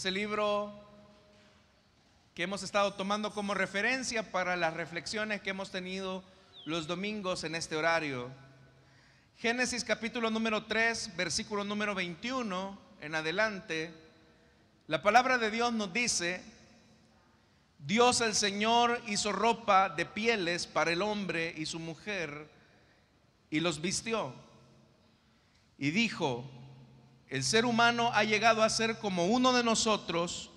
Es el libro que hemos estado tomando como referencia para las reflexiones que hemos tenido los domingos en este horario. Génesis capítulo número 3, versículo número 21 en adelante, la palabra de Dios nos dice: Dios el Señor hizo ropa de pieles para el hombre y su mujer y los vistió. Y dijo: el ser humano ha llegado a ser como uno de nosotros,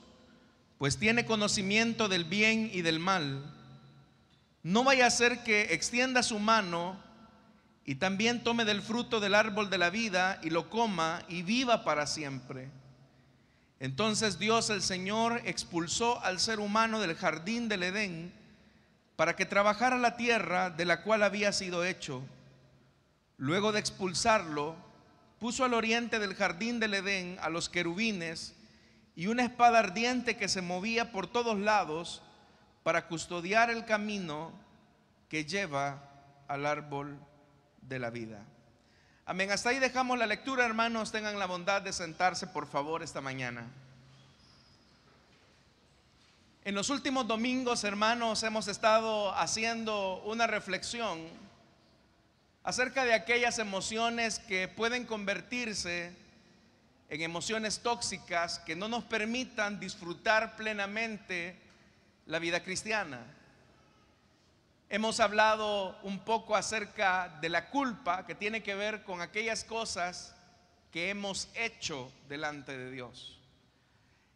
pues tiene conocimiento del bien y del mal. No vaya a ser que extienda su mano y también tome del fruto del árbol de la vida y lo coma y viva para siempre. Entonces Dios el Señor expulsó al ser humano del jardín del Edén para que trabajara la tierra de la cual había sido hecho. Luego de expulsarlo, puso al oriente del jardín del Edén a los querubines y una espada ardiente que se movía por todos lados para custodiar el camino que lleva al árbol de la vida. Amén. Hasta ahí dejamos la lectura, hermanos. Tengan la bondad de sentarse, por favor, esta mañana. En los últimos domingos, hermanos, hemos estado haciendo una reflexión acerca de aquellas emociones que pueden convertirse en emociones tóxicas que no nos permitan disfrutar plenamente la vida cristiana. Hemos hablado un poco acerca de la culpa, que tiene que ver con aquellas cosas que hemos hecho delante de Dios.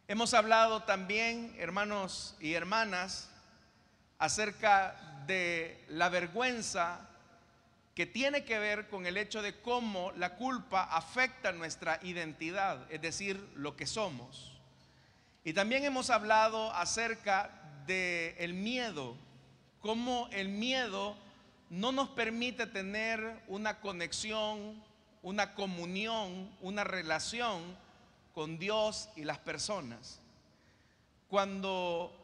Hemos hablado también, hermanos y hermanas, acerca de la vergüenza, que tiene que ver con el hecho de cómo la culpa afecta nuestra identidad, es decir, lo que somos. Y también hemos hablado acerca del miedo, cómo el miedo no nos permite tener una conexión, una comunión, una relación con Dios y las personas. Cuando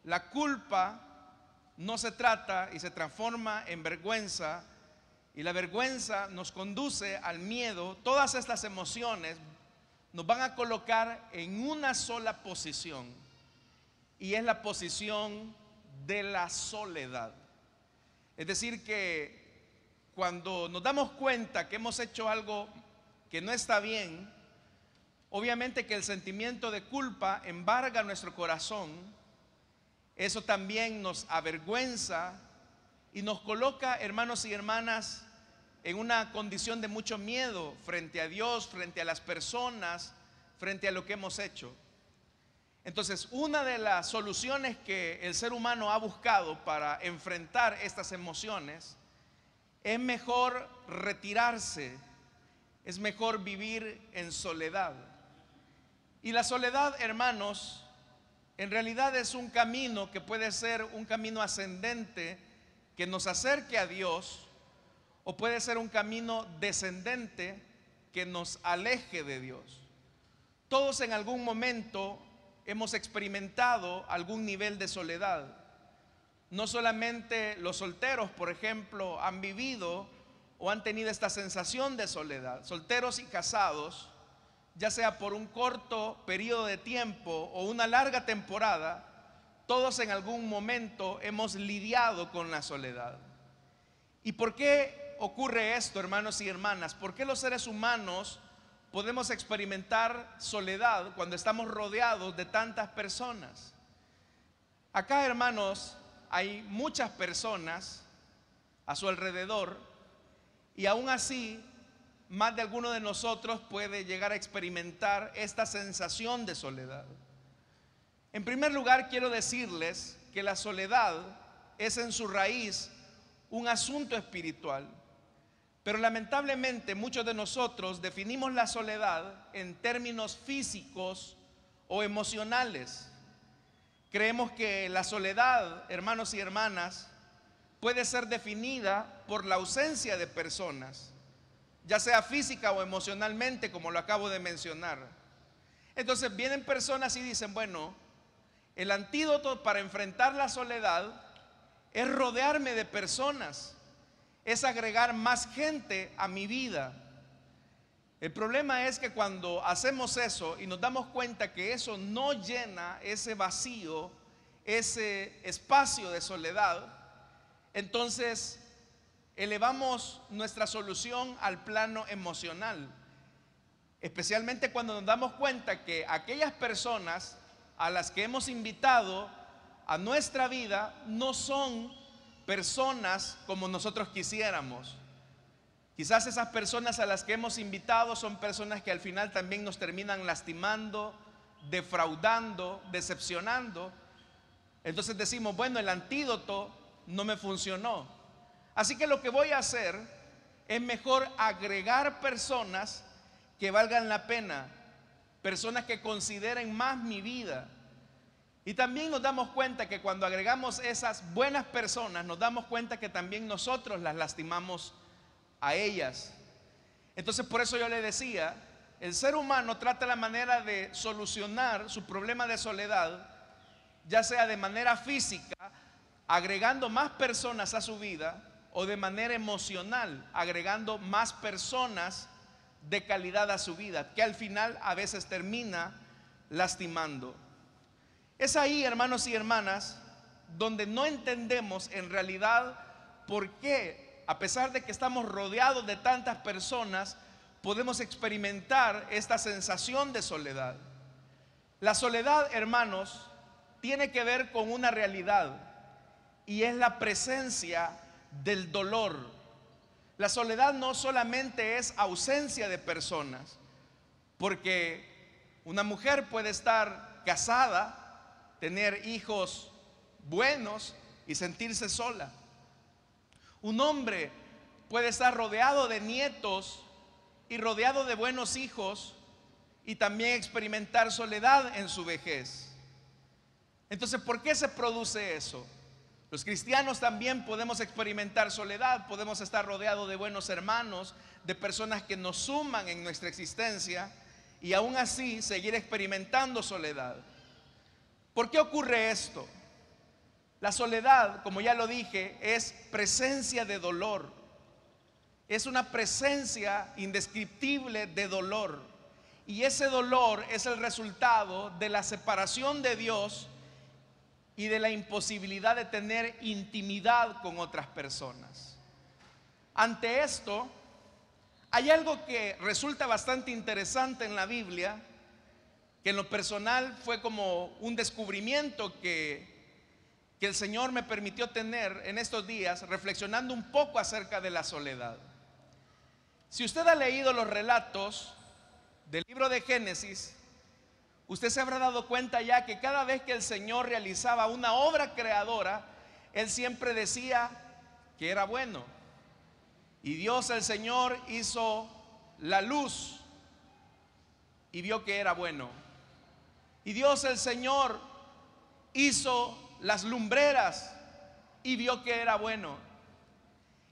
la culpa no se trata y se transforma en vergüenza, y la vergüenza nos conduce al miedo, todas estas emociones nos van a colocar en una sola posición, y es la posición de la soledad. Es decir, que cuando nos damos cuenta que hemos hecho algo que no está bien, obviamente que el sentimiento de culpa embarga nuestro corazón. Eso también nos avergüenza y nos coloca, hermanos y hermanas, en una condición de mucho miedo frente a Dios, frente a las personas, frente a lo que hemos hecho. Entonces, una de las soluciones que el ser humano ha buscado para enfrentar estas emociones es mejor retirarse, es mejor vivir en soledad. Y la soledad, hermanos, en realidad es un camino que puede ser un camino ascendente que nos acerque a Dios, o puede ser un camino descendente que nos aleje de Dios. Todos en algún momento hemos experimentado algún nivel de soledad. No solamente los solteros, por ejemplo, han vivido o han tenido esta sensación de soledad. Solteros y casados, ya sea por un corto periodo de tiempo o una larga temporada, todos en algún momento hemos lidiado con la soledad. ¿Y por qué ocurre esto, hermanos y hermanas? ¿Por qué los seres humanos podemos experimentar soledad cuando estamos rodeados de tantas personas? Acá, hermanos, hay muchas personas a su alrededor, y aún así más de alguno de nosotros puede llegar a experimentar esta sensación de soledad. En primer lugar, quiero decirles que la soledad es en su raíz un asunto espiritual, pero lamentablemente muchos de nosotros definimos la soledad en términos físicos o emocionales. Creemos que la soledad, hermanos y hermanas, puede ser definida por la ausencia de personas, ya sea física o emocionalmente, como lo acabo de mencionar. Entonces vienen personas y dicen: bueno, el antídoto para enfrentar la soledad es rodearme de personas, es agregar más gente a mi vida. El problema es que cuando hacemos eso y nos damos cuenta que eso no llena ese vacío, ese espacio de soledad, entonces elevamos nuestra solución al plano emocional. Especialmente cuando nos damos cuenta que aquellas personas a las que hemos invitado a nuestra vida no son personas como nosotros quisiéramos. Quizás esas personas a las que hemos invitado son personas que al final también nos terminan lastimando, defraudando, decepcionando. Entonces decimos, bueno, el antídoto no me funcionó. Así que lo que voy a hacer es mejor agregar personas que valgan la pena, personas que consideren más mi vida. Y también nos damos cuenta que cuando agregamos esas buenas personas, nos damos cuenta que también nosotros las lastimamos a ellas. Entonces por eso yo le decía, el ser humano trata la manera de solucionar su problema de soledad, ya sea de manera física, agregando más personas a su vida, o de manera emocional, agregando más personas de calidad a su vida, que al final a veces termina lastimando. Es ahí, hermanos y hermanas, donde no entendemos en realidad por qué, a pesar de que estamos rodeados de tantas personas, podemos experimentar esta sensación de soledad. La soledad, hermanos, tiene que ver con una realidad, y es la presencia del dolor. La soledad no solamente es ausencia de personas, porque una mujer puede estar casada, tener hijos buenos y sentirse sola. Un hombre puede estar rodeado de nietos y rodeado de buenos hijos y también experimentar soledad en su vejez. Entonces, ¿por qué se produce eso? Los cristianos también podemos experimentar soledad, podemos estar rodeados de buenos hermanos, de personas que nos suman en nuestra existencia y aún así seguir experimentando soledad. ¿Por qué ocurre esto? La soledad, como ya lo dije, es presencia de dolor. Es una presencia indescriptible de dolor. Y ese dolor es el resultado de la separación de Dios y de la imposibilidad de tener intimidad con otras personas. Ante esto, hay algo que resulta bastante interesante en la Biblia, que en lo personal fue como un descubrimiento que el Señor me permitió tener en estos días, reflexionando un poco acerca de la soledad. Si usted ha leído los relatos del libro de Génesis, usted se habrá dado cuenta ya que cada vez que el Señor realizaba una obra creadora, Él siempre decía que era bueno. Y Dios el Señor hizo la luz y vio que era bueno. Y Dios el Señor hizo las lumbreras y vio que era bueno.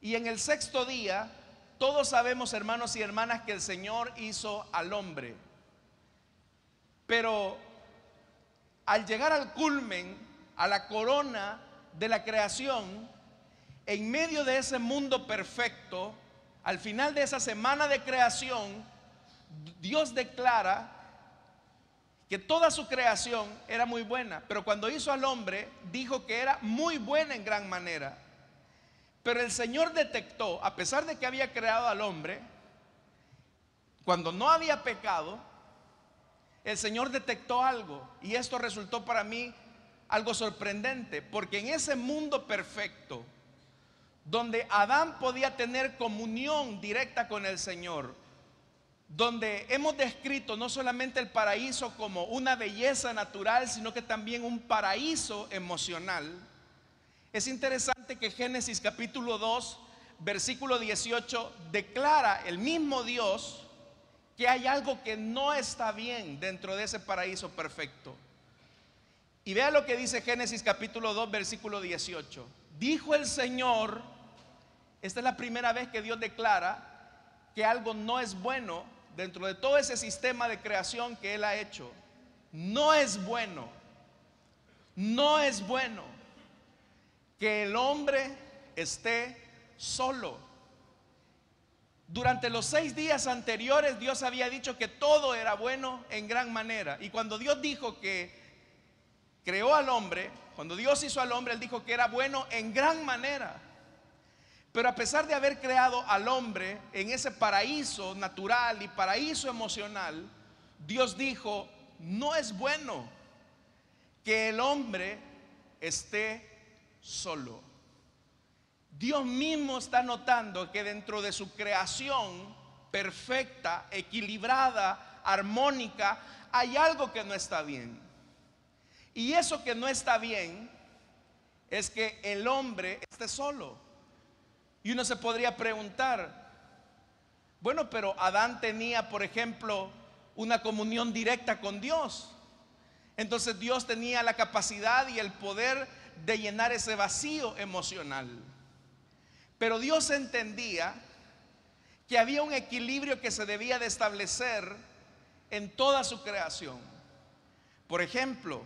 Y en el sexto día, todos sabemos, hermanos y hermanas, que el Señor hizo al hombre. Pero al llegar al culmen, a la corona de la creación, en medio de ese mundo perfecto, al final de esa semana de creación, Dios declara que toda su creación era muy buena, pero cuando hizo al hombre, dijo que era muy buena en gran manera. Pero el Señor detectó, a pesar de que había creado al hombre, cuando no había pecado, el Señor detectó algo, y esto resultó para mí algo sorprendente, porque en ese mundo perfecto, donde Adán podía tener comunión directa con el Señor, donde hemos descrito no solamente el paraíso como una belleza natural, sino que también un paraíso emocional, es interesante que Génesis capítulo 2, versículo 18, declara el mismo Dios que hay algo que no está bien dentro de ese paraíso perfecto. Y vea lo que dice Génesis capítulo 2, versículo 18. Dijo el Señor, esta es la primera vez que Dios declara que algo no es bueno dentro de todo ese sistema de creación que Él ha hecho. No es bueno, no es bueno que el hombre esté solo. Durante los 6 días anteriores Dios había dicho que todo era bueno en gran manera. Y cuando Dios dijo que creó al hombre, cuando Dios hizo al hombre, Él dijo que era bueno en gran manera. Pero a pesar de haber creado al hombre en ese paraíso natural y paraíso emocional, Dios dijo, no es bueno que el hombre esté solo. Dios mismo está notando que dentro de su creación perfecta, equilibrada, armónica, hay algo que no está bien. Y eso que no está bien es que el hombre esté solo. Y uno se podría preguntar, bueno, pero Adán tenía, por ejemplo, una comunión directa con Dios. Entonces Dios tenía la capacidad y el poder de llenar ese vacío emocional. Pero Dios entendía que había un equilibrio que se debía de establecer en toda su creación. Por ejemplo,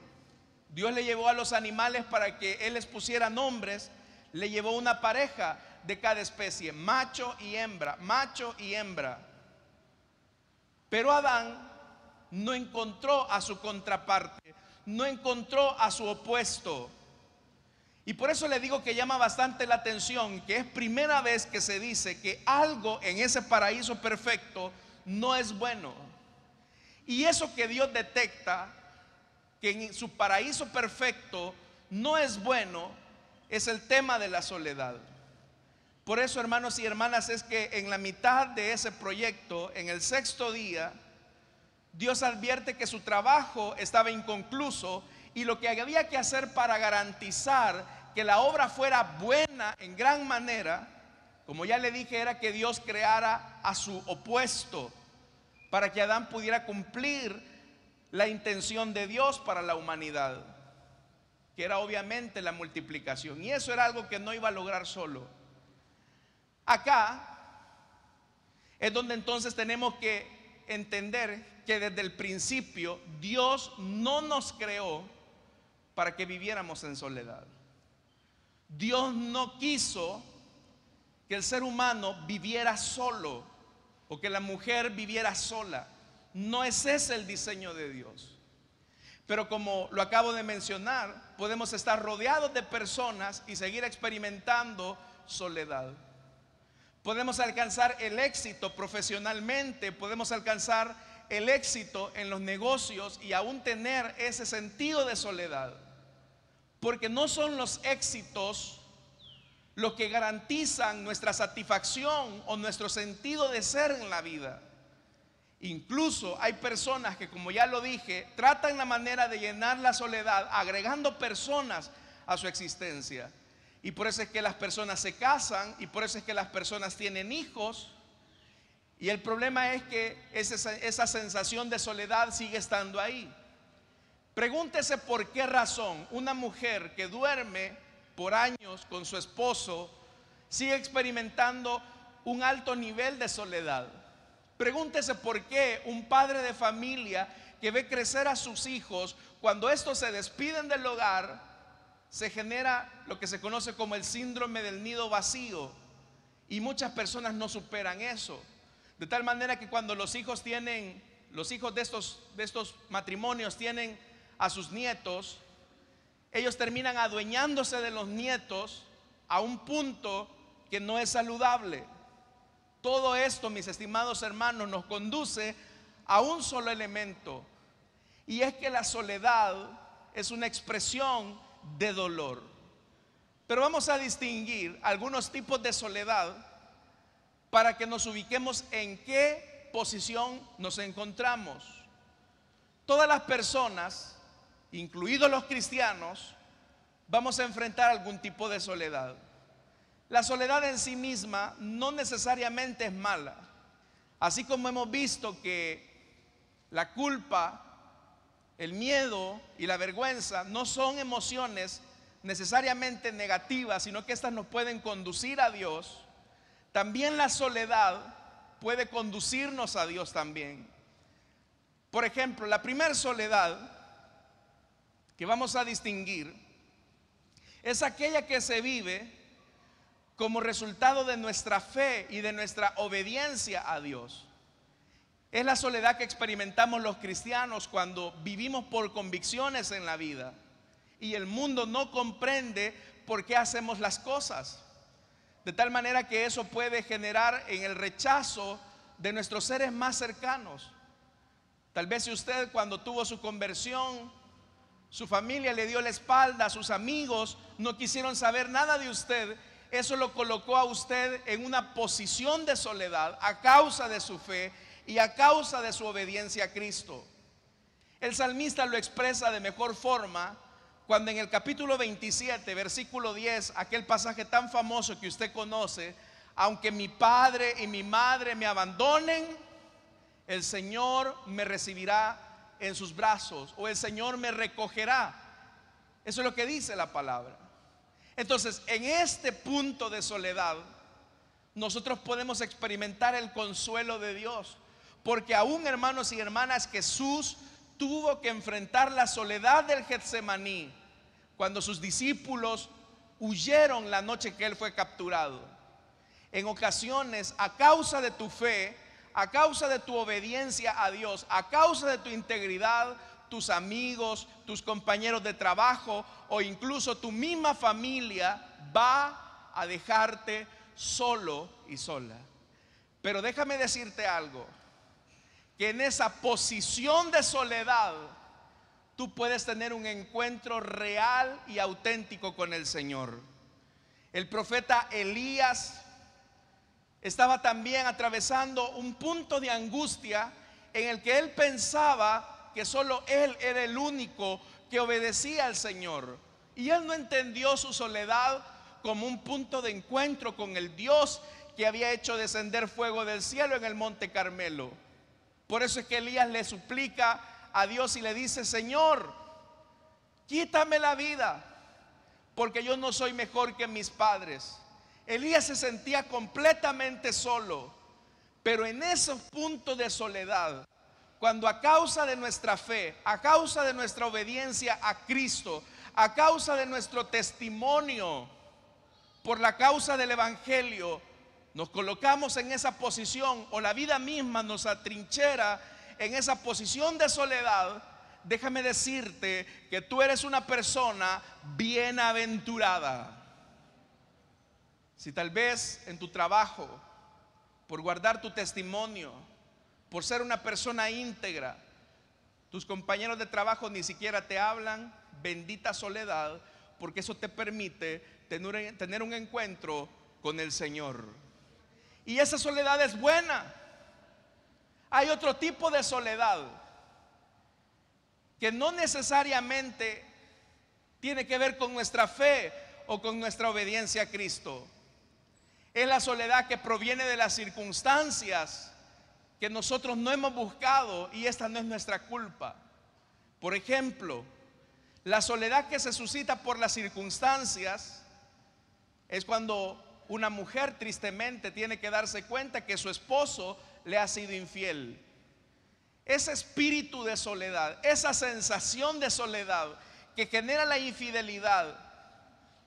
Dios le llevó a los animales para que Él les pusiera nombres, le llevó una pareja de cada especie, macho y hembra, macho y hembra. Pero Adán no encontró a su contraparte, no encontró a su opuesto. Y por eso le digo que llama bastante la atención que es primera vez que se dice que algo en ese paraíso perfecto no es bueno. Y eso que Dios detecta, que en su paraíso perfecto no es bueno, es el tema de la soledad. Por eso, hermanos y hermanas, es que en la mitad de ese proyecto, en el 6º día, Dios advierte que su trabajo estaba inconcluso. Y lo que había que hacer para garantizar que la obra fuera buena en gran manera, como ya le dije, era que Dios creara a su opuesto para que Adán pudiera cumplir la intención de Dios para la humanidad, que era obviamente la multiplicación. Y eso era algo que no iba a lograr solo. Acá es donde entonces tenemos que entender que desde el principio Dios no nos creó para que viviéramos en soledad. Dios no quiso que el ser humano viviera solo o que la mujer viviera sola. No es ese el diseño de Dios. Pero como lo acabo de mencionar, podemos estar rodeados de personas y seguir experimentando soledad. Podemos alcanzar el éxito profesionalmente, podemos alcanzar el éxito en los negocios y aún tener ese sentido de soledad. Porque no son los éxitos los que garantizan nuestra satisfacción o nuestro sentido de ser en la vida. Incluso hay personas que, como ya lo dije, tratan la manera de llenar la soledad agregando personas a su existencia. Y por eso es que las personas se casan y por eso es que las personas tienen hijos. Y el problema es que esa sensación de soledad sigue estando ahí. Pregúntese por qué razón una mujer que duerme por años con su esposo sigue experimentando un alto nivel de soledad. Pregúntese por qué un padre de familia que ve crecer a sus hijos, cuando estos se despiden del hogar, se genera lo que se conoce como el síndrome del nido vacío. Y muchas personas no superan eso. De tal manera que cuando los hijos de estos matrimonios tienen a sus nietos, ellos terminan adueñándose de los nietos a un punto que no es saludable. Todo esto, mis estimados hermanos, nos conduce a un solo elemento, y es que la soledad es una expresión de dolor. Pero vamos a distinguir algunos tipos de soledad para que nos ubiquemos en qué posición nos encontramos. Todas las personas, incluidos los cristianos, vamos a enfrentar algún tipo de soledad. La soledad en sí misma no necesariamente es mala. Así como hemos visto que la culpa, el miedo y la vergüenza no son emociones necesariamente negativas, sino que estas nos pueden conducir a Dios, también la soledad puede conducirnos a Dios también. Por ejemplo, la primera soledad que vamos a distinguir es aquella que se vive como resultado de nuestra fe y de nuestra obediencia a Dios. Es la soledad que experimentamos los cristianos cuando vivimos por convicciones en la vida y el mundo no comprende por qué hacemos las cosas. De tal manera que eso puede generar en el rechazo de nuestros seres más cercanos. Tal vez si usted cuando tuvo su conversión, su familia le dio la espalda, sus amigos no quisieron saber nada de usted, eso lo colocó a usted en una posición de soledad a causa de su fe y a causa de su obediencia a Cristo. El salmista lo expresa de mejor forma cuando en el capítulo 27, versículo 10, aquel pasaje tan famoso que usted conoce: aunque mi padre y mi madre me abandonen, el Señor me recibirá en sus brazos, o el Señor me recogerá. Eso es lo que dice la palabra. Entonces, en este punto de soledad, nosotros podemos experimentar el consuelo de Dios, porque aún, hermanos y hermanas, Jesús tuvo que enfrentar la soledad del Getsemaní cuando sus discípulos huyeron la noche que él fue capturado. En ocasiones, a causa de tu fe, a causa de tu obediencia a Dios, a causa de tu integridad, tus amigos, tus compañeros de trabajo o incluso tu misma familia va a dejarte solo y sola. Pero déjame decirte algo, que en esa posición de soledad tú puedes tener un encuentro real y auténtico con el Señor. El profeta Elías estaba también atravesando un punto de angustia en el que él pensaba que solo él era el único que obedecía al Señor, y él no entendió su soledad como un punto de encuentro con el Dios que había hecho descender fuego del cielo en el monte Carmelo. Por eso es que Elías le suplica a Dios y le dice: Señor, quítame la vida, porque yo no soy mejor que mis padres. Elías se sentía completamente solo, pero en esos puntos de soledad, cuando a causa de nuestra fe, a causa de nuestra obediencia a Cristo, a causa de nuestro testimonio por la causa del Evangelio, nos colocamos en esa posición, o la vida misma nos atrinchera en esa posición de soledad, déjame decirte que tú eres una persona bienaventurada. Si tal vez en tu trabajo, por guardar tu testimonio, por ser una persona íntegra, tus compañeros de trabajo ni siquiera te hablan, bendita soledad, porque eso te permite tener un encuentro con el Señor. Y esa soledad es buena. Hay otro tipo de soledad que no necesariamente tiene que ver con nuestra fe o con nuestra obediencia a Cristo. Es la soledad que proviene de las circunstancias que nosotros no hemos buscado, y esta no es nuestra culpa. Por ejemplo, la soledad que se suscita por las circunstancias es cuando una mujer tristemente tiene que darse cuenta que su esposo le ha sido infiel. Ese espíritu de soledad, esa sensación de soledad que genera la infidelidad,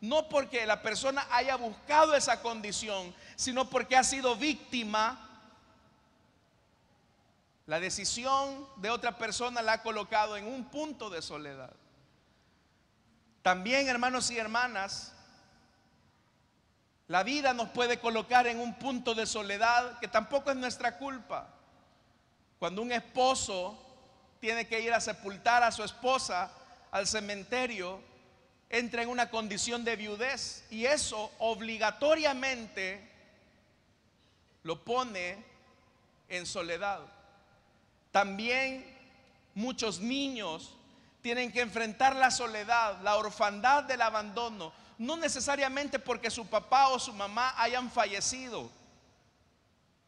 no porque la persona haya buscado esa condición, sino porque ha sido víctima. La decisión de otra persona la ha colocado en un punto de soledad. También, hermanos y hermanas, la vida nos puede colocar en un punto de soledad que tampoco es nuestra culpa. Cuando un esposo tiene que ir a sepultar a su esposa al cementerio, entra en una condición de viudez, y eso obligatoriamente lo pone en soledad. También muchos niños tienen que enfrentar la soledad, la orfandad del abandono, no necesariamente porque su papá o su mamá hayan fallecido.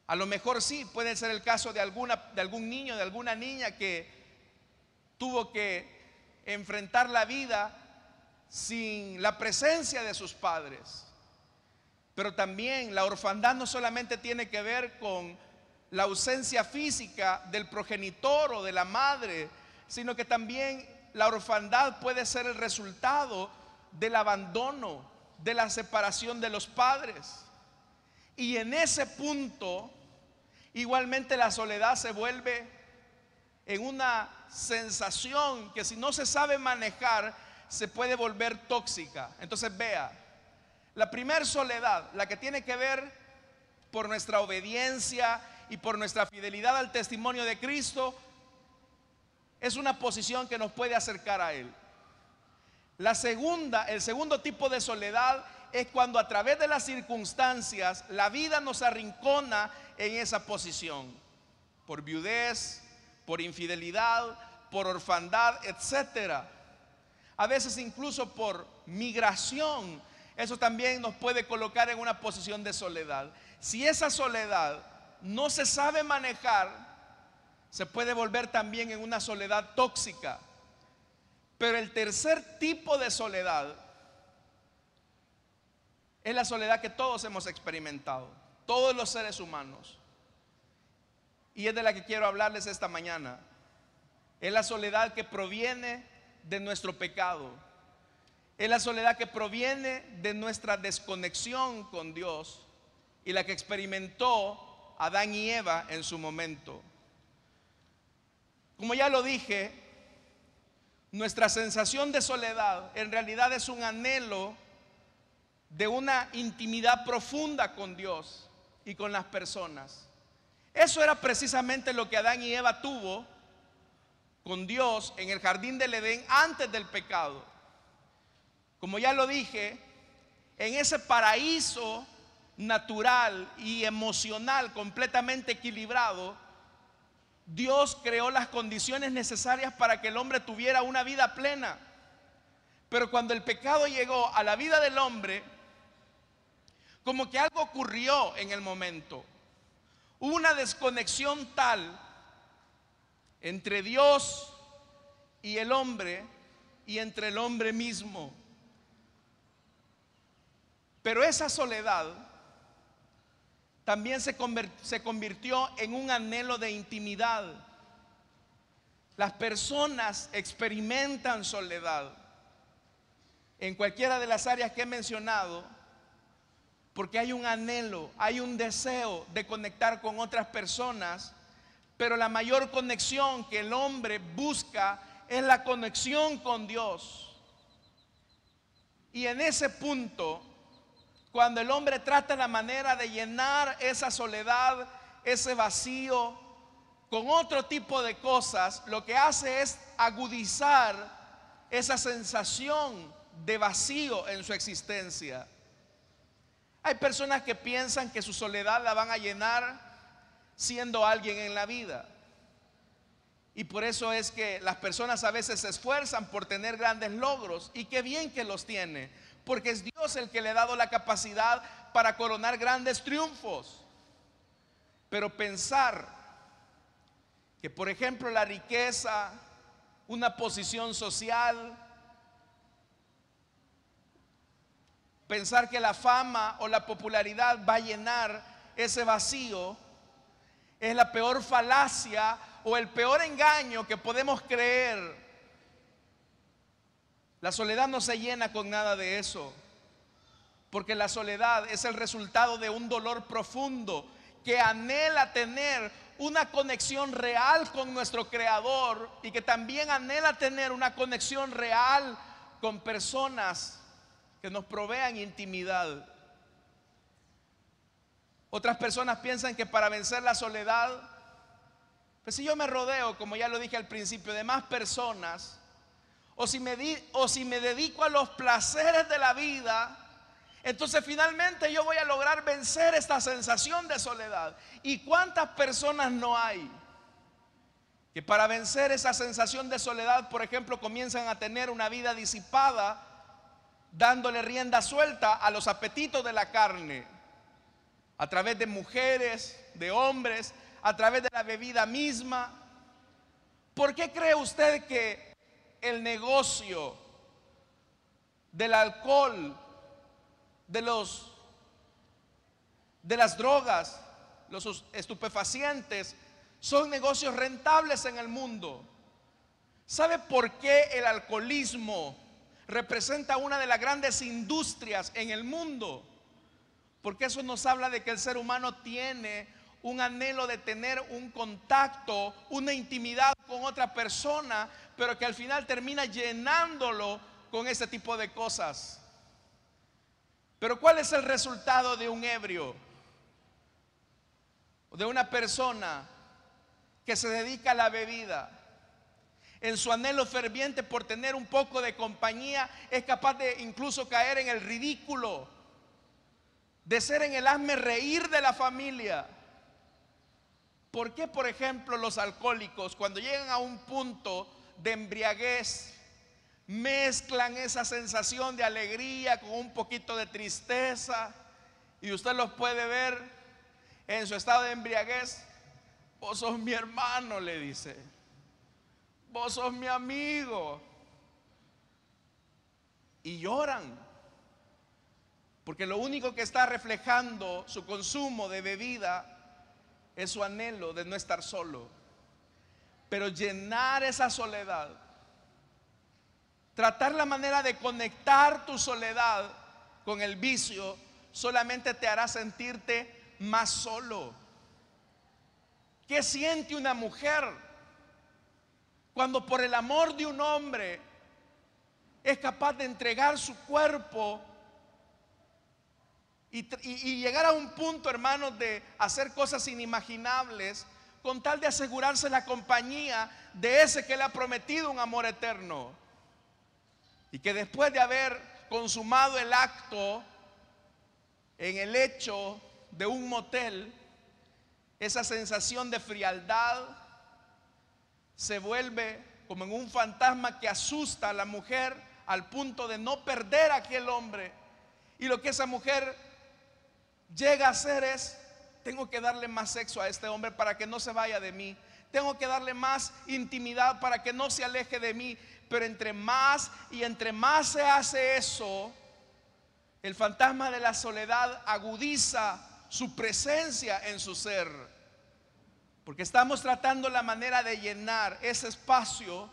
A lo mejor sí, puede ser el caso de algún niño, de alguna niña que tuvo que enfrentar la vida sin la presencia de sus padres. Pero también la orfandad no solamente tiene que ver con la ausencia física del progenitor o de la madre, sino que también la orfandad puede ser el resultado del abandono de la separación de los padres. Y en ese punto, igualmente la soledad se vuelve en una sensación que si no se sabe manejar, se puede volver tóxica. Entonces vea, la primer soledad, la que tiene que ver por nuestra obediencia y por nuestra fidelidad al testimonio de Cristo, es una posición que nos puede acercar a Él. La segunda, el segundo tipo de soledad es cuando a través de las circunstancias la vida nos arrincona en esa posición, por viudez, por infidelidad, por orfandad, etcétera. A veces incluso por migración. Eso también nos puede colocar en una posición de soledad. Si esa soledad no se sabe manejar, se puede volver también en una soledad tóxica. Pero el tercer tipo de soledad es la soledad que todos hemos experimentado, todos los seres humanos. Y es de la que quiero hablarles esta mañana. Es la soledad que proviene de nuestro pecado. Es la soledad que proviene de nuestra desconexión con Dios y la que experimentó Adán y Eva en su momento. Como ya lo dije, nuestra sensación de soledad en realidad es un anhelo de una intimidad profunda con Dios y con las personas. Eso era precisamente lo que Adán y Eva tuvo con Dios en el jardín del Edén antes del pecado. Como ya lo dije, en ese paraíso natural y emocional completamente equilibrado, Dios creó las condiciones necesarias para que el hombre tuviera una vida plena. Pero cuando el pecado llegó a la vida del hombre, como que algo ocurrió en el momento. Hubo una desconexión tal entre Dios y el hombre y entre el hombre mismo. Pero esa soledad también se convirtió en un anhelo de intimidad. Las personas experimentan soledad en cualquiera de las áreas que he mencionado, porque hay un anhelo, hay un deseo de conectar con otras personas, pero la mayor conexión que el hombre busca es la conexión con Dios. Y en ese punto, cuando el hombre trata la manera de llenar esa soledad, ese vacío, con otro tipo de cosas, lo que hace es agudizar esa sensación de vacío en su existencia. Hay personas que piensan que su soledad la van a llenar siendo alguien en la vida. Y por eso es que las personas a veces se esfuerzan por tener grandes logros, y qué bien que los tiene, porque es Dios el que le ha dado la capacidad para coronar grandes triunfos. Pero pensar que, por ejemplo, la riqueza, una posición social, pensar que la fama o la popularidad va a llenar ese vacío, es la peor falacia o el peor engaño que podemos creer. La soledad no se llena con nada de eso, porque la soledad es el resultado de un dolor profundo que anhela tener una conexión real con nuestro Creador, y que también anhela tener una conexión real con personas que nos provean intimidad. Otras personas piensan que para vencer la soledad, pues si yo me rodeo, como ya lo dije al principio, de más personas, o si me dedico a los placeres de la vida, entonces finalmente yo voy a lograr vencer esta sensación de soledad. ¿Y cuántas personas no hay que para vencer esa sensación de soledad, por ejemplo, comienzan a tener una vida disipada, dándole rienda suelta a los apetitos de la carne, a través de mujeres, de hombres, a través de la bebida misma? ¿Por qué cree usted que el negocio del alcohol, de las drogas, los estupefacientes, son negocios rentables en el mundo? ¿Sabe por qué el alcoholismo representa una de las grandes industrias en el mundo, porque eso nos habla de que el ser humano tiene un anhelo de tener un contacto, una intimidad con otra persona, pero que al final termina llenándolo con ese tipo de cosas. Pero ¿cuál es el resultado de un ebrio? De una persona que se dedica a la bebida. En su anhelo ferviente por tener un poco de compañía, es capaz de incluso caer en el ridículo, de ser en el hazme reír de la familia. ¿Por qué, por ejemplo, los alcohólicos, cuando llegan a un punto de embriaguez, mezclan esa sensación de alegría con un poquito de tristeza? Y usted los puede ver en su estado de embriaguez. Vos sos mi hermano, le dice. Vos sos mi amigo. Y lloran, porque lo único que está reflejando su consumo de bebida es su anhelo de no estar solo. Pero llenar esa soledad, tratar la manera de conectar tu soledad con el vicio, solamente te hará sentirte más solo. ¿Qué siente una mujer cuando por el amor de un hombre es capaz de entregar su cuerpo y llegar a un punto, hermanos, de hacer cosas inimaginables con tal de asegurarse la compañía de ese que le ha prometido un amor eterno? Y que después de haber consumado el acto en el lecho de un motel, esa sensación de frialdad se vuelve como en un fantasma que asusta a la mujer al punto de no perder a aquel hombre. Y lo que esa mujer llega a hacer es: tengo que darle más sexo a este hombre para que no se vaya de mí, tengo que darle más intimidad para que no se aleje de mí. Pero entre más se hace eso, el fantasma de la soledad agudiza su presencia en su ser, porque estamos tratando la manera de llenar ese espacio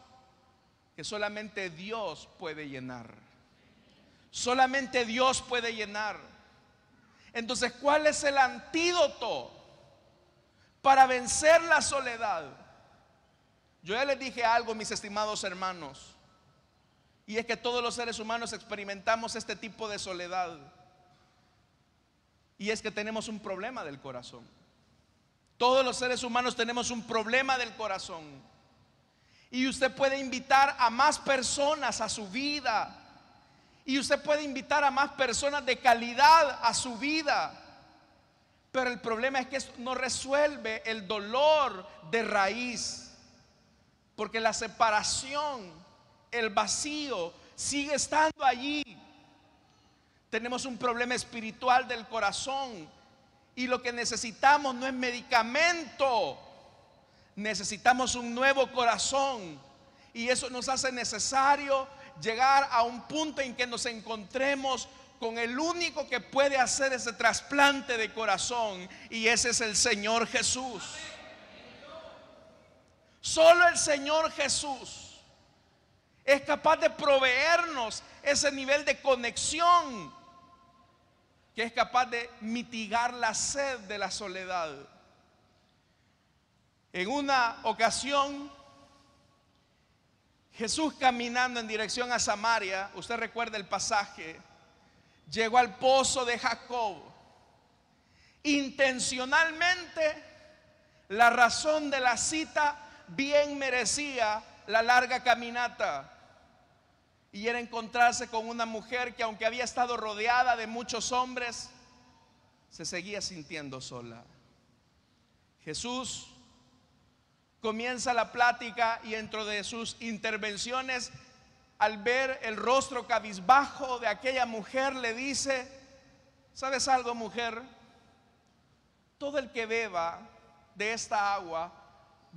que solamente Dios puede llenar. Solamente Dios puede llenar. Entonces, ¿cuál es el antídoto para vencer la soledad? Yo ya les dije algo, mis estimados hermanos, y es que todos los seres humanos experimentamos este tipo de soledad. Y es que tenemos un problema del corazón. Todos los seres humanos tenemos un problema del corazón. Y usted puede invitar a más personas a su vida, y usted puede invitar a más personas de calidad a su vida, pero el problema es que eso no resuelve el dolor de raíz, porque la separación, el vacío sigue estando allí. Tenemos un problema espiritual del corazón, y lo que necesitamos no es medicamento, necesitamos un nuevo corazón. Y eso nos hace necesario llegar a un punto en que nos encontremos con el único que puede hacer ese trasplante de corazón, y ese es el Señor Jesús. Solo el Señor Jesús es capaz de proveernos ese nivel de conexión que es capaz de mitigar la sed de la soledad. En una ocasión, Jesús, caminando en dirección a Samaria, usted recuerda el pasaje, llegó al pozo de Jacob. Intencionalmente, la razón de la cita bien merecía la larga caminata, y era encontrarse con una mujer que, aunque había estado rodeada de muchos hombres, se seguía sintiendo sola. Jesús comienza la plática, y dentro de sus intervenciones, al ver el rostro cabizbajo de aquella mujer, le dice: ¿sabes algo, mujer? Todo el que beba de esta agua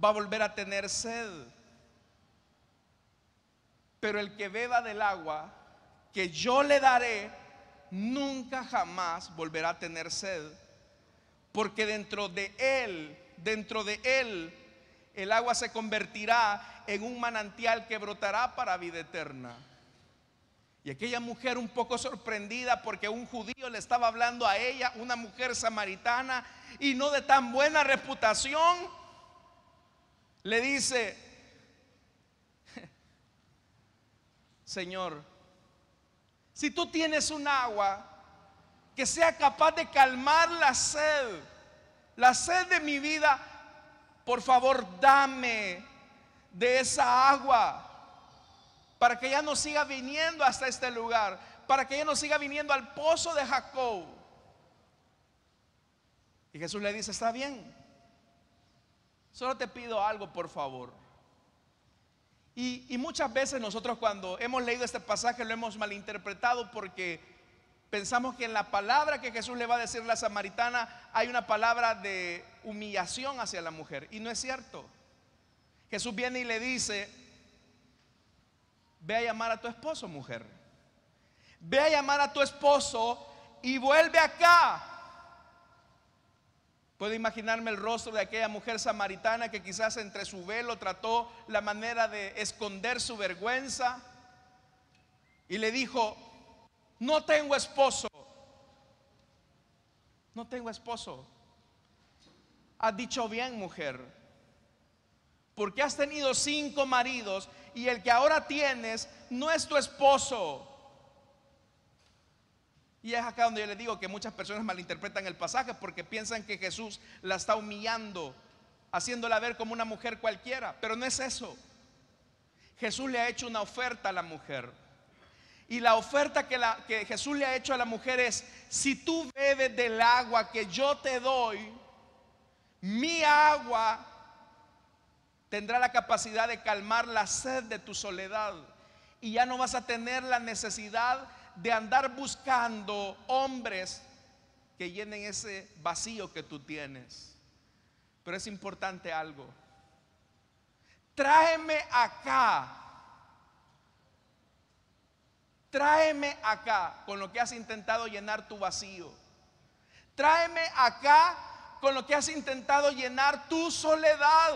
va a volver a tener sed, pero el que beba del agua que yo le daré nunca jamás volverá a tener sed, porque dentro de él el agua se convertirá en un manantial que brotará para vida eterna. Y aquella mujer, un poco sorprendida porque un judío le estaba hablando a ella, una mujer samaritana y no de tan buena reputación, le dice: Señor, si tú tienes un agua que sea capaz de calmar la sed de mi vida, por favor dame de esa agua, para que ya no siga viniendo hasta este lugar, para que ya no siga viniendo al pozo de Jacob. Y Jesús le dice: está bien, solo te pido algo, por favor. Y muchas veces nosotros, cuando hemos leído este pasaje, lo hemos malinterpretado porque pensamos que en la palabra que Jesús le va a decir a la samaritana hay una palabra de humillación hacia la mujer, y no es cierto. Jesús viene y le dice: ve a llamar a tu esposo, mujer. Ve a llamar a tu esposo y vuelve acá. Puedo imaginarme el rostro de aquella mujer samaritana que quizás entre su velo trató la manera de esconder su vergüenza, y le dijo: no tengo esposo. No tengo esposo. Has dicho bien, mujer, porque has tenido 5 maridos y el que ahora tienes no es tu esposo. Y es acá donde yo les digo que muchas personas malinterpretan el pasaje porque piensan que Jesús la está humillando, haciéndola ver como una mujer cualquiera, pero no es eso. Jesús le ha hecho una oferta a la mujer, y la oferta que Jesús le ha hecho a la mujer es: si tú bebes del agua que yo te doy, mi agua tendrá la capacidad de calmar la sed de tu soledad, y ya no vas a tener la necesidad de andar buscando hombres que llenen ese vacío que tú tienes. Pero es importante algo: tráeme acá con lo que has intentado llenar tu vacío. Tráeme acá con lo que has intentado llenar tu soledad.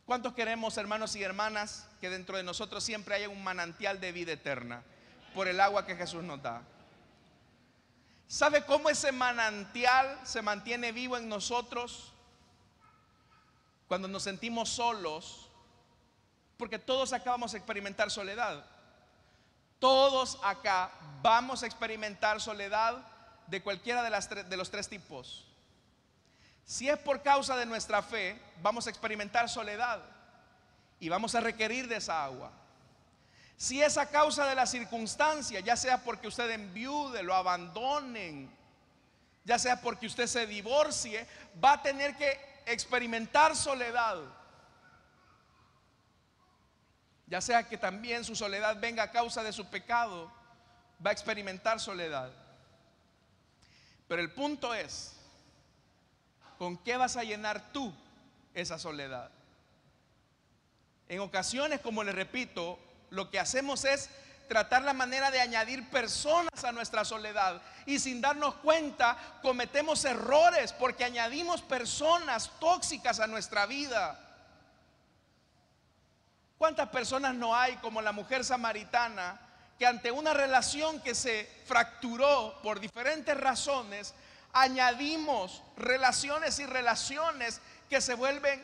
¿Cuántos queremos, hermanos y hermanas, que dentro de nosotros siempre haya un manantial de vida eterna por el agua que Jesús nos da? ¿Sabe cómo ese manantial se mantiene vivo en nosotros? Cuando nos sentimos solos, porque todos acá vamos a experimentar soledad. Todos acá vamos a experimentar soledad de cualquiera de los 3 tipos. Si es por causa de nuestra fe, vamos a experimentar soledad y vamos a requerir de esa agua. Si es a causa de la circunstancia, ya sea porque usted enviude, lo abandonen, ya sea porque usted se divorcie, va a tener que experimentar soledad. Ya sea que también su soledad venga a causa de su pecado, va a experimentar soledad. Pero el punto es: ¿con qué vas a llenar tú esa soledad? En ocasiones, como les repito, lo que hacemos es tratar la manera de añadir personas a nuestra soledad, y sin darnos cuenta cometemos errores porque añadimos personas tóxicas a nuestra vida. ¿Cuántas personas no hay como la mujer samaritana que ante una relación que se fracturó por diferentes razones, añadimos relaciones y relaciones que se vuelven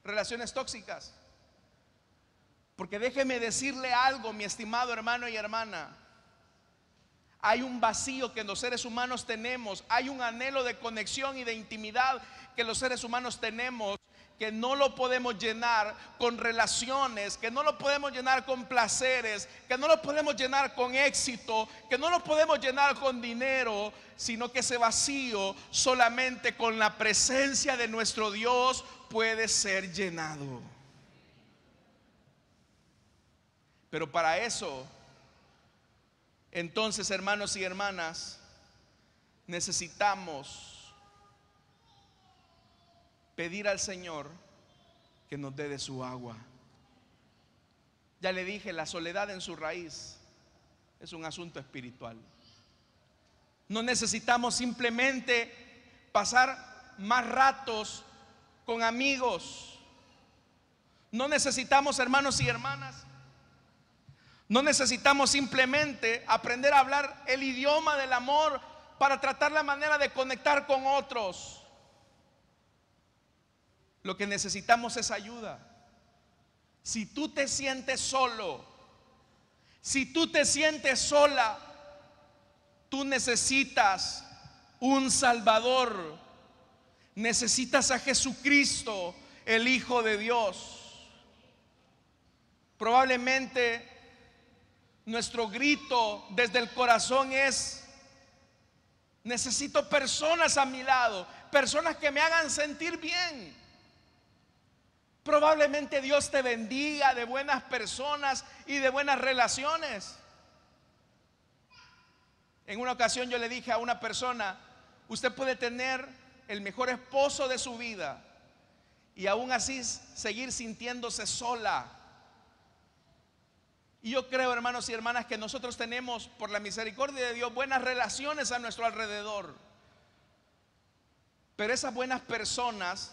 relaciones tóxicas? Porque déjeme decirle algo, mi estimado hermano y hermana: hay un vacío que los seres humanos tenemos, hay un anhelo de conexión y de intimidad que los seres humanos tenemos, que no lo podemos llenar con relaciones, que no lo podemos llenar con placeres, que no lo podemos llenar con éxito, que no lo podemos llenar con dinero, sino que ese vacío solamente con la presencia de nuestro Dios puede ser llenado. Pero para eso, entonces, hermanos y hermanas, necesitamos pedir al Señor que nos dé de su agua. Ya le dije, la soledad en su raíz es un asunto espiritual. No necesitamos simplemente pasar más ratos con amigos. No necesitamos, hermanos y hermanas, No necesitamos simplemente aprender a hablar el idioma del amor para tratar la manera de conectar con otros. Lo que necesitamos es ayuda. Si tú te sientes solo, si tú te sientes sola, tú necesitas un Salvador. Necesitas a Jesucristo, el Hijo de Dios. Probablemente nuestro grito desde el corazón es: necesito personas a mi lado, personas que me hagan sentir bien. Probablemente Dios te bendiga de buenas personas y de buenas relaciones. En una ocasión yo le dije a una persona: usted puede tener el mejor esposo de su vida y aún así seguir sintiéndose sola. Y yo creo, hermanos y hermanas, que nosotros tenemos, por la misericordia de Dios, buenas relaciones a nuestro alrededor. Pero esas buenas personas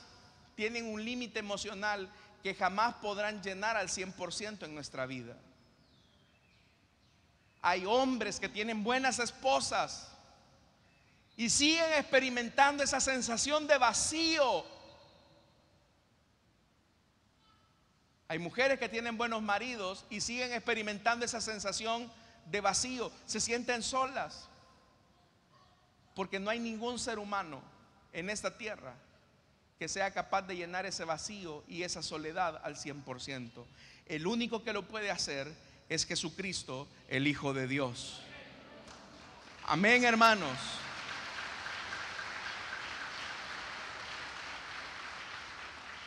tienen un límite emocional que jamás podrán llenar al 100% en nuestra vida. Hay hombres que tienen buenas esposas y siguen experimentando esa sensación de vacío. Hay mujeres que tienen buenos maridos y siguen experimentando esa sensación de vacío. Se sienten solas porque no hay ningún ser humano en esta tierra que sea capaz de llenar ese vacío y esa soledad al 100%. El único que lo puede hacer es Jesucristo, el Hijo de Dios. Amén, hermanos.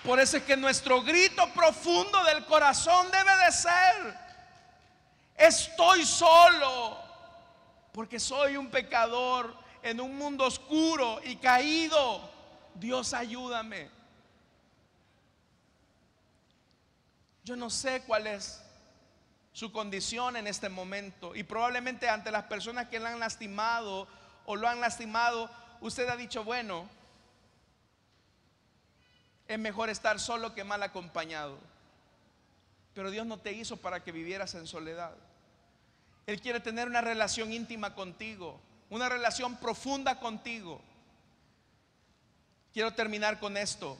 Por eso es que nuestro grito profundo del corazón debe de ser: estoy solo, porque soy un pecador en un mundo oscuro y caído. Dios, ayúdame. Yo no sé cuál es su condición en este momento, y probablemente ante las personas que le han lastimado o lo han lastimado, usted ha dicho: bueno, es mejor estar solo que mal acompañado. Pero Dios no te hizo para que vivieras en soledad. Él quiere tener una relación íntima contigo, una relación profunda contigo. Quiero terminar con esto.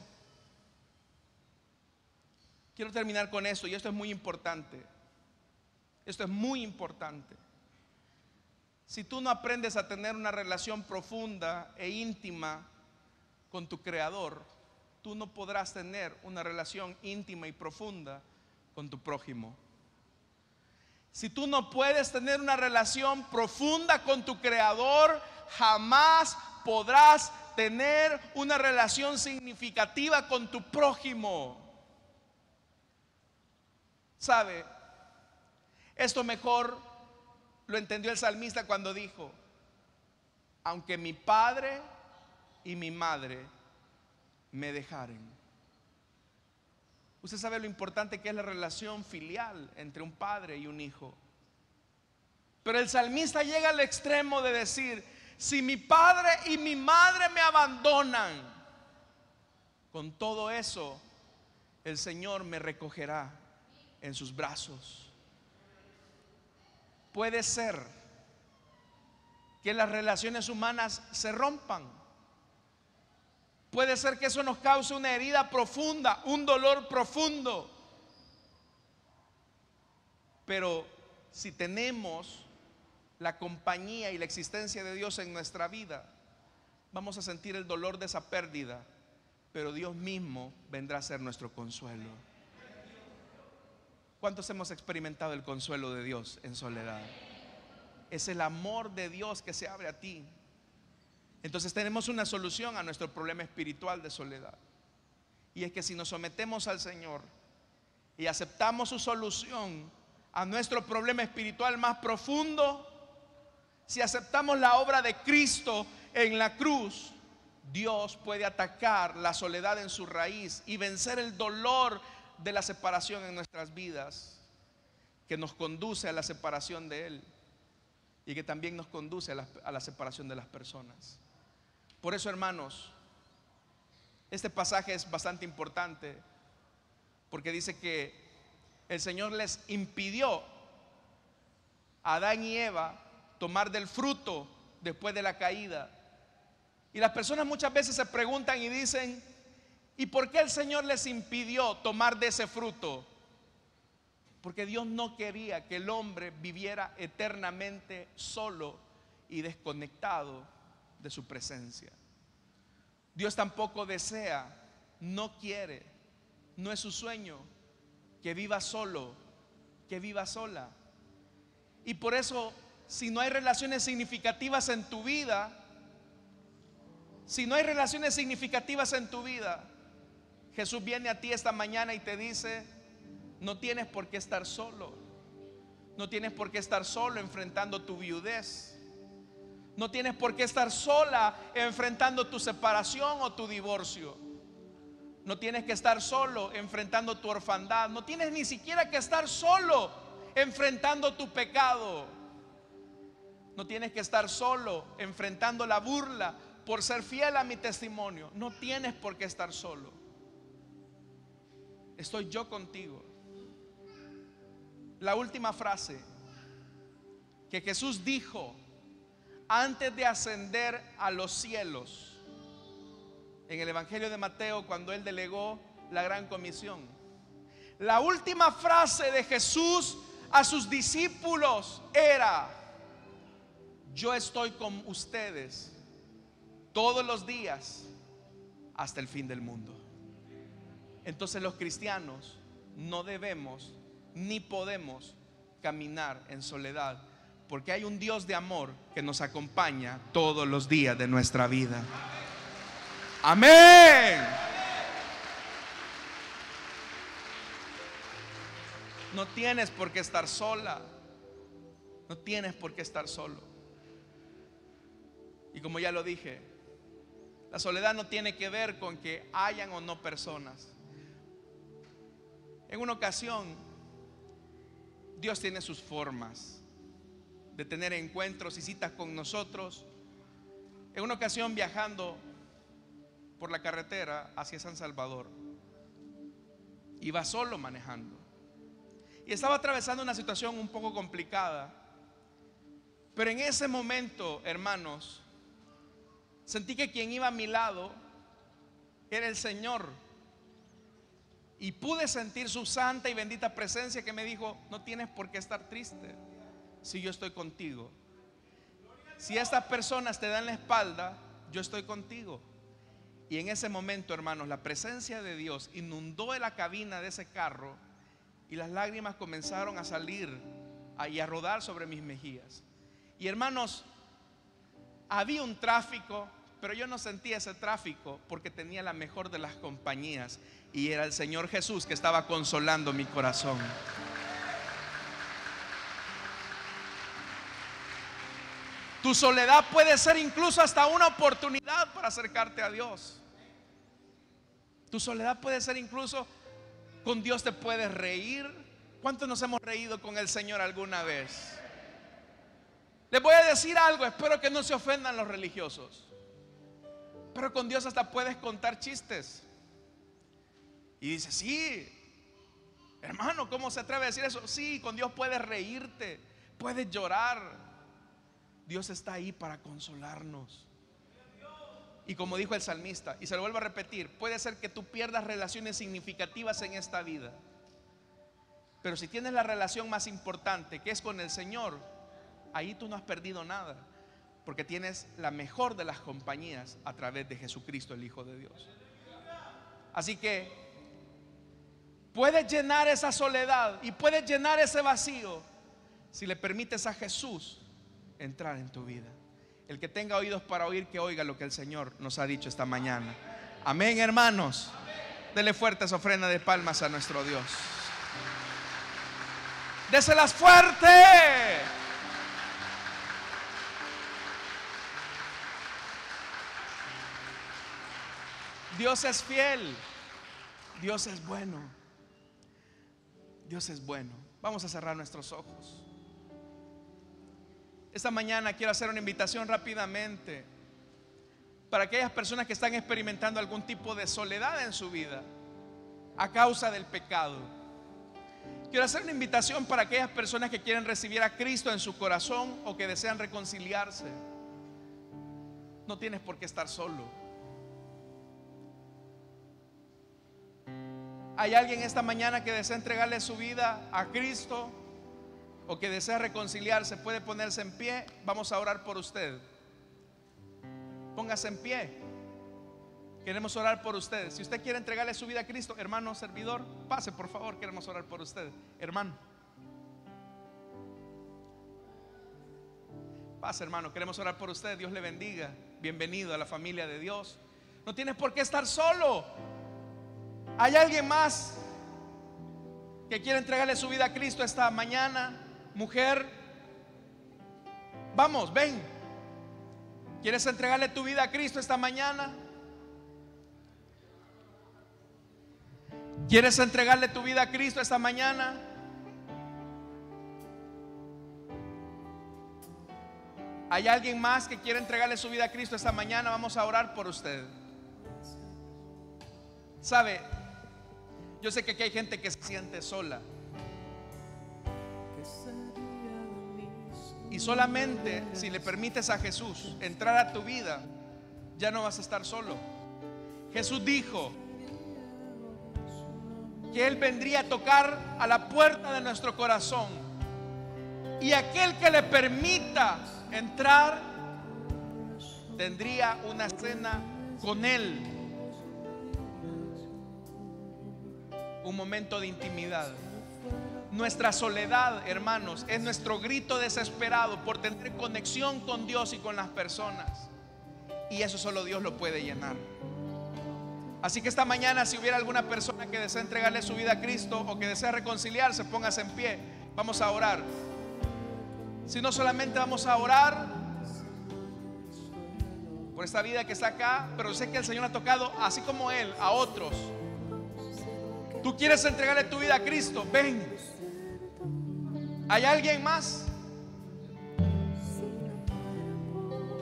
Quiero terminar con esto, y esto es muy importante. Esto es muy importante. Si tú no aprendes a tener una relación profunda e íntima con tu Creador, tú no podrás tener una relación íntima y profunda con tu prójimo. Si tú no puedes tener una relación profunda con tu Creador, jamás podrás tener una relación significativa con tu prójimo. ¿Sabe? Esto mejor lo entendió el salmista cuando dijo: aunque mi padre y mi madre me dejaren. Usted sabe lo importante que es la relación filial entre un padre y un hijo. Pero el salmista llega al extremo de decir: si mi padre y mi madre me abandonan, con todo eso el Señor me recogerá en sus brazos. Puede ser que las relaciones humanas se rompan. Puede ser que eso nos cause una herida profunda, un dolor profundo. Pero si tenemos la compañía y la existencia de Dios en nuestra vida, vamos a sentir el dolor de esa pérdida, pero Dios mismo vendrá a ser nuestro consuelo. ¿Cuántos hemos experimentado el consuelo de Dios en soledad? Es el amor de Dios que se abre a ti. Entonces tenemos una solución a nuestro problema espiritual de soledad, y es que si nos sometemos al Señor y aceptamos su solución a nuestro problema espiritual más profundo, si aceptamos la obra de Cristo en la cruz, Dios puede atacar la soledad en su raíz y vencer el dolor de la separación en nuestras vidas, que nos conduce a la separación de Él y que también nos conduce a la separación de las personas. Por eso, hermanos, este pasaje es bastante importante, porque dice que el Señor les impidió a Adán y Eva tomar del fruto después de la caída. Y las personas muchas veces se preguntan y dicen: ¿y por qué el Señor les impidió tomar de ese fruto? Porque Dios no quería que el hombre viviera eternamente solo y desconectado de su presencia. Dios tampoco desea, no quiere, no es su sueño que viva solo, que viva sola. Y por eso, si no hay relaciones significativas en tu vida, Jesús viene a ti esta mañana y te dice: no tienes por qué estar solo. No tienes por qué estar solo enfrentando tu viudez. No tienes por qué estar sola enfrentando tu separación o tu divorcio. No tienes que estar solo enfrentando tu orfandad. No tienes ni siquiera que estar solo enfrentando tu pecado. No tienes que estar solo enfrentando la burla por ser fiel a mi testimonio. No tienes por qué estar solo. Estoy yo contigo. La última frase que Jesús dijo antes de ascender a los cielos en el Evangelio de Mateo, cuando Él delegó la gran comisión. La última frase de Jesús a sus discípulos era: yo estoy con ustedes todos los días hasta el fin del mundo. Entonces los cristianos no debemos ni podemos caminar en soledad, porque hay un Dios de amor que nos acompaña todos los días de nuestra vida. Amén. No tienes por qué estar sola. No tienes por qué estar solo. Y como ya lo dije, la soledad no tiene que ver con que hayan o no personas. En una ocasión, Dios tiene sus formas de tener encuentros y citas con nosotros. En una ocasión, viajando por la carretera hacia San Salvador, iba solo manejando y estaba atravesando una situación un poco complicada. Pero en ese momento, hermanos, sentí que quien iba a mi lado era el Señor. Y pude sentir su santa y bendita presencia que me dijo: no tienes por qué estar triste si yo estoy contigo. Si estas personas te dan la espalda, yo estoy contigo. Y en ese momento, hermanos, la presencia de Dios inundó la cabina de ese carro y las lágrimas comenzaron a salir y a rodar sobre mis mejillas. Y hermanos, había un tráfico, pero yo no sentía ese tráfico porque tenía la mejor de las compañías, y era el Señor Jesús que estaba consolando mi corazón. Tu soledad puede ser incluso hasta una oportunidad para acercarte a Dios. Tu soledad puede ser incluso, con Dios te puedes reír. ¿Cuántos nos hemos reído con el Señor alguna vez? Les voy a decir algo, espero que no se ofendan los religiosos, pero con Dios hasta puedes contar chistes. Y dice: sí, hermano, ¿cómo se atreve a decir eso? Sí, con Dios puedes reírte, puedes llorar. Dios está ahí para consolarnos. Y como dijo el salmista, y se lo vuelvo a repetir, puede ser que tú pierdas relaciones significativas en esta vida, pero si tienes la relación más importante, que es con el Señor, ahí tú no has perdido nada, porque tienes la mejor de las compañías a través de Jesucristo, el Hijo de Dios. Así que puedes llenar esa soledad y puedes llenar ese vacío si le permites a Jesús entrar en tu vida. El que tenga oídos para oír, que oiga lo que el Señor nos ha dicho esta mañana. Amén, hermanos. Dele fuertes ofrendas de palmas a nuestro Dios. Déselas fuerte. Dios es fiel. Dios es bueno. Dios es bueno. Vamos a cerrar nuestros ojos. Esta mañana quiero hacer una invitación rápidamente para aquellas personas que están experimentando algún tipo de soledad en su vida a causa del pecado. Quiero hacer una invitación para aquellas personas que quieren recibir a Cristo en su corazón o que desean reconciliarse. No tienes por qué estar solo. ¿Hay alguien esta mañana que desea entregarle su vida a Cristo o que desea reconciliarse? Puede ponerse en pie. Vamos a orar por usted. Póngase en pie. Queremos orar por usted. Si usted quiere entregarle su vida a Cristo, hermano servidor, pase por favor, queremos orar por usted. Hermano, pase hermano, queremos orar por usted. Dios le bendiga. Bienvenido a la familia de Dios. No tienes por qué estar solo. ¿Hay alguien más que quiere entregarle su vida a Cristo esta mañana? Mujer, vamos, ven. ¿Quieres entregarle tu vida a Cristo esta mañana? ¿Quieres entregarle tu vida a Cristo esta mañana? ¿Hay alguien más que quiere entregarle su vida a Cristo esta mañana? Vamos a orar por usted. ¿Sabe? Yo sé que aquí hay gente que se siente sola. Y solamente si le permites a Jesús entrar a tu vida, ya no vas a estar solo. Jesús dijo que Él vendría a tocar a la puerta de nuestro corazón, y aquel que le permita entrar tendría una cena con Él, un momento de intimidad. Nuestra soledad, hermanos, es nuestro grito desesperado por tener conexión con Dios y con las personas, y eso solo Dios lo puede llenar. Así que esta mañana, si hubiera alguna persona que desea entregarle su vida a Cristo o que desea reconciliarse, póngase en pie. Vamos a orar. Si no, solamente vamos a orar por esta vida que está acá, pero sé que el Señor ha tocado, así como Él, a otros. Tú quieres entregarle tu vida a Cristo, ven. ¿Hay alguien más?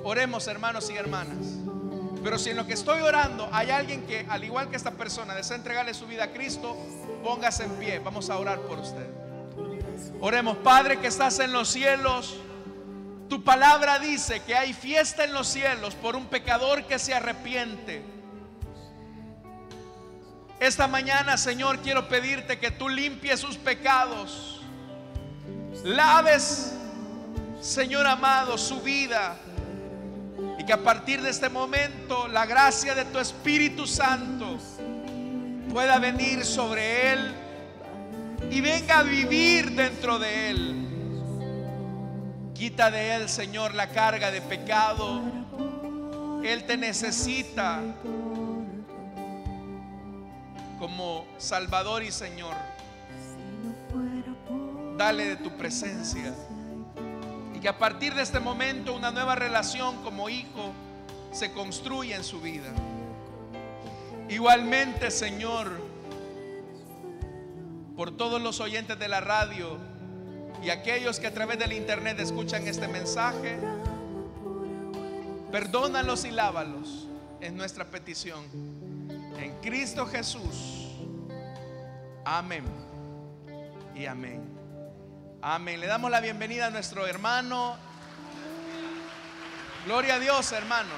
Oremos, hermanos y hermanas. Pero si en lo que estoy orando hay alguien que, al igual que esta persona, desea entregarle su vida a Cristo, póngase en pie. Vamos a orar por usted. Oremos. Padre que estás en los cielos, tu palabra dice que hay fiesta en los cielos por un pecador que se arrepiente. Esta mañana, Señor, quiero pedirte que tú limpies sus pecados, laves, Señor amado, su vida, y que a partir de este momento la gracia de tu Espíritu Santo pueda venir sobre él y venga a vivir dentro de él. Quita de él, Señor, la carga de pecado. Él te necesita como Salvador y Señor. Dale de tu presencia, y que a partir de este momento una nueva relación como hijo se construya en su vida. Igualmente, Señor, por todos los oyentes de la radio y aquellos que a través del internet escuchan este mensaje, perdónalos y lávalos, es nuestra petición en Cristo Jesús. Amén y amén. Amén. Le damos la bienvenida a nuestro hermano. Gloria a Dios, hermano.